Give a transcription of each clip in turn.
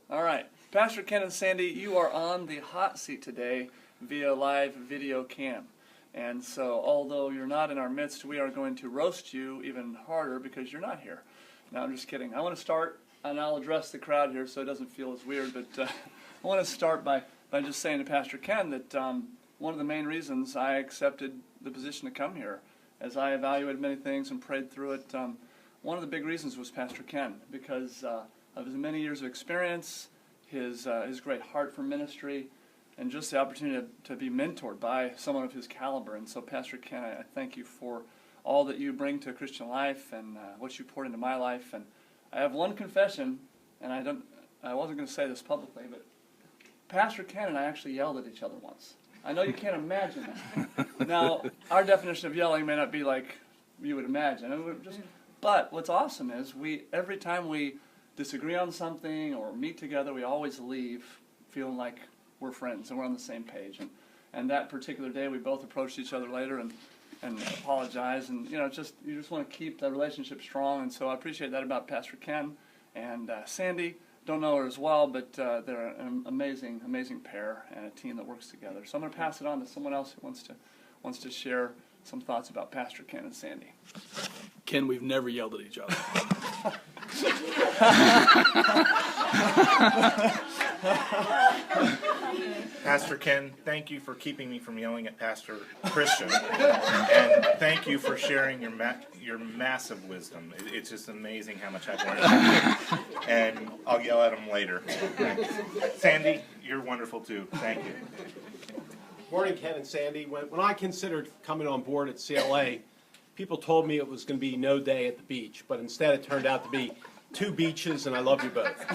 All right. Pastor Ken and Sandy, you are on the hot seat today via live video cam. And so, although you're not in our midst, we are going to roast you even harder because you're not here. No, I'm just kidding. I want to start, and I'll address the crowd here so it doesn't feel as weird, but I want to start by just saying to Pastor Ken that one of the main reasons I accepted the position to come here, as I evaluated many things and prayed through it, one of the big reasons was Pastor Ken, because of his many years of experience, his great heart for ministry, and just the opportunity to be mentored by someone of his caliber. And so, Pastor Ken, I thank you for all that you bring to Christian life and what you poured into my life. And I have one confession, and I wasn't going to say this publicly, but Pastor Ken and I actually yelled at each other once. I know you can't imagine that. Now, our definition of yelling may not be like you would imagine. But what's awesome is every time we disagree on something or meet together, we always leave feeling like we're friends and we're on the same page. And that particular day, we both approached each other later and apologized. And you just want to keep that relationship strong. And so I appreciate that about Pastor Ken and Sandy. Don't know her as well, but they're an amazing, amazing pair and a team that works together. So I'm going to pass it on to someone else who wants to share some thoughts about Pastor Ken and Sandy. Ken, we've never yelled at each other. Pastor Ken, thank you for keeping me from yelling at Pastor Christian, and thank you for sharing your massive wisdom. It's just amazing how much I've learned, and I'll yell at him later. Sandy, you're wonderful too. Thank you. Morning, Ken and Sandy. When I considered coming on board at CLA, people told me it was going to be no day at the beach, but instead it turned out to be 2 beaches, and I love you both.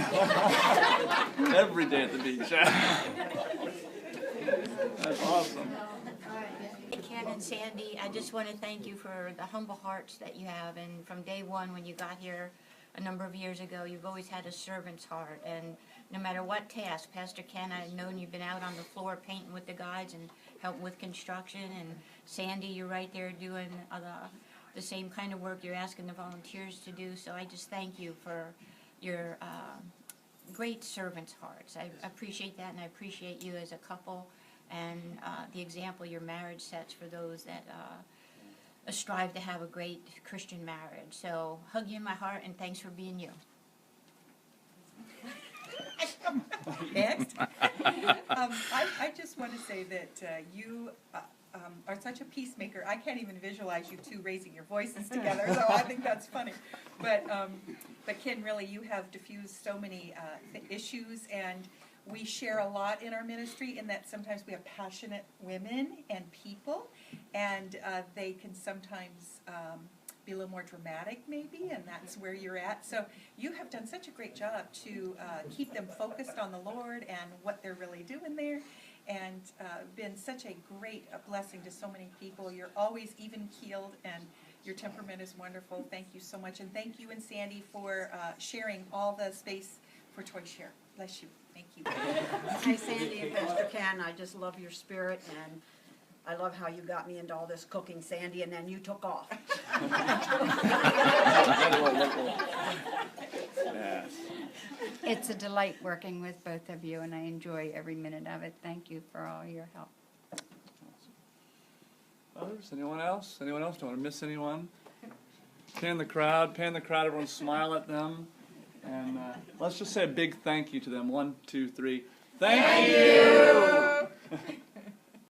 Every day at the beach. That's awesome. Ken and Sandy, I just want to thank you for the humble hearts that you have. And from day one when you got here a number of years ago, you've always had a servant's heart. And no matter what task, Pastor Ken, I've known you've been out on the floor painting with the guides and helping with construction. And Sandy, you're right there doing the same kind of work you're asking the volunteers to do. So I just thank you for your great servant's hearts. I appreciate that, and I appreciate you as a couple and the example your marriage sets for those that strive to have a great Christian marriage. So hug you in my heart, and thanks for being you. Next. I just want to say that you are such a peacemaker. I can't even visualize you two raising your voices together, so I think that's funny. But Ken, really, you have diffused so many issues, and we share a lot in our ministry in that sometimes we have passionate women and people, and they can sometimes be a little more dramatic maybe, and that's where you're at. So you have done such a great job to keep them focused on the Lord and what they're really doing there, and been such a great blessing to so many people. You're always even-keeled, and your temperament is wonderful. Thank you so much, and thank you and Sandy for sharing all the space for Toy Share. Bless you. Thank you. Hi, Sandy and Pastor Ken. I just love your spirit, and I love how you got me into all this cooking, Sandy, and then you took off. Yes. It's a delight working with both of you, and I enjoy every minute of it. Thank you for all your help. Others? Anyone else? Anyone else? Don't want to miss anyone. Pan the crowd. Everyone smile at them. And let's just say a big thank you to them. 1, 2, 3. Thank you!